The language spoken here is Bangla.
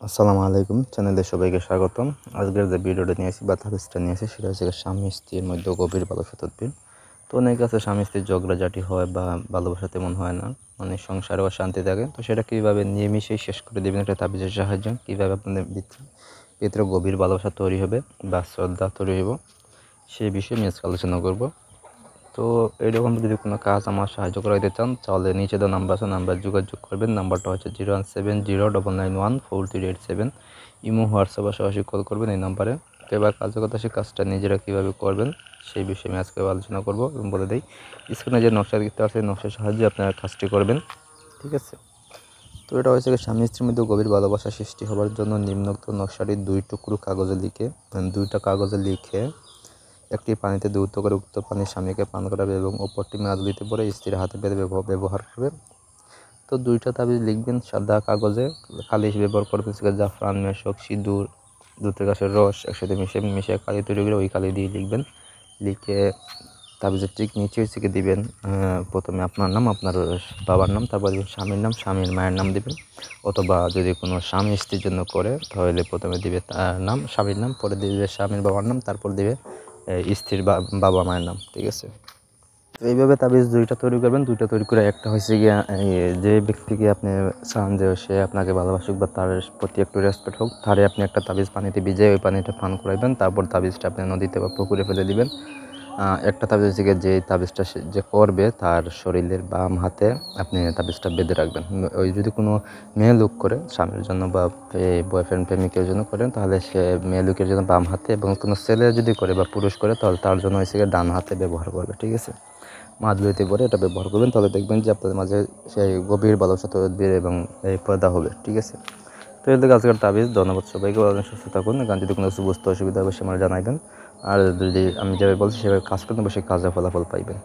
আসসালামু আলাইকুম, চ্যানেলে সবাইকে স্বাগতম। আজকের যে ভিডিওটা নিয়েছি বা তাবিজটা নিয়েছি সেটা হচ্ছে স্বামী স্ত্রীর মধ্যে গভীর ভালোবাসা তদ্বির। তো অনেক আছে স্বামী স্ত্রীর ঝগড়াঝাটি হয় বা ভালোবাসা তেমন হয় না, মানে সংসারেও শান্তি থাকে। তো সেটা কীভাবে নিমিশেই শেষ করে দেবেন একটা তাবিজের সাহায্যে, কীভাবে আপনাদের ভিতরে গভীর ভালোবাসা তৈরি হবে বা শ্রদ্ধা তৈরি হইব, সেই বিষয়ে আমি আজকে আলোচনা করব। তো এরকম যদি কোনো কাজ আমার সাহায্য করাইতে চান তাহলে নিচে দেওয়া নাম্বার আছে, নাম্বার যোগাযোগ করবেন। নাম্বারটা হচ্ছে 01709914387। ইমো হোয়াটসঅ্যাপে সরাসরি কল করবেন এই নাম্বারে। তো এবার কাজের কথা, সেই কাজটা নিজেরা কীভাবে করবেন সেই বিষয়ে আমি আজকে আলোচনা করব এবং বলে দিই, স্ক্রিনে যে নকশা দেখতে পাচ্ছেন নকশার সাহায্যে আপনারা কাজটি করবেন, ঠিক আছে? তো এটা হচ্ছে স্বামী স্ত্রীর মধ্যে গভীর ভালোবাসা সৃষ্টি হওয়ার জন্য নিম্নোক্ত নকশাটি 2 টুকরো কাগজে লিখে 2টা কাগজে লিখে একটি পানিতে ধৌত করে উক্ত পানি স্বামীকে পান করাবে এবং অপরটি মাদুলিতে পরে স্ত্রীর হাতে বেঁধে ব্যবহার করবে। তো 2টা তাবিজ লিখবেন সাদা কাগজে, কালি ব্যবহার করবেন জাফরান, মেশক, সিঁদুর, দুধের গাছের রস একসাথে মিশিয়ে কালি তৈরি করে ওই কালি দিয়ে লিখবেন। লিখে তাবিজের ঠিক নিচে হচ্ছে দিবেন প্রথমে আপনার নাম, আপনার বাবার নাম, তারপর দিবেন স্বামীর নাম, স্বামীর মায়ের নাম দিবেন। অথবা যদি কোনো স্বামী স্ত্রীর জন্য করে তাহলে প্রথমে দিবে তার নাম, স্বামীর নাম, পরে দিবে স্বামীর বাবার নাম, তারপর দিবে স্ত্রীর বাবা মায়ের নাম, ঠিক আছে? তো এইভাবে তাবিজ 2টা তৈরি করবেন। 2টা তৈরি করে একটা হচ্ছে গিয়ে যে ব্যক্তিকে আপনি চান যে সে আপনাকে ভালোবাসুক বা তার প্রতি একটু রেসপেক্ট হোক, তারে আপনি একটা তাবিজ পানিতে ভিজিয়ে ওই পানিটা পান করাইবেন। তারপর তাবিজটা আপনি নদীতে বা পুকুরে ফেলে দিবেন। একটা তাবিজ থেকে যে তাবিজটা সে যে করবে তার শরীরের বাম হাতে আপনি তাবিজটা বেঁধে রাখবেন। ওই যদি কোনো মেয়ে লোক করে স্বামীর জন্য বা বয়ফ্রেন্ড প্রেমিকের জন্য করেন তাহলে সে মেয়ে লোকের জন্য বাম হাতে, এবং কোনো ছেলে যদি করে বা পুরুষ করে তাহলে তার জন্য হচ্ছে গিয়ে ডান হাতে ব্যবহার করবে, ঠিক আছে? মাদুলিতে পরে এটা ব্যবহার করবেন, তাহলে দেখবেন যে আপনাদের মাঝে সেই গভীর ভালোবাসা তৈরি এবং এই পয়দা হবে, ঠিক আছে? তো এর থেকে আজকের তাবিজ। ধন্যবাদ সবাইকে, সুস্থ থাকুন। গান যদি কোনো কিছু বুঝতে অসুবিধা হবে সে আমার জানাইবেন। আর যদি আমি যেভাবে বলছি সেভাবে কাজ করতে বসে কাজে ফলাফল পাইবেন।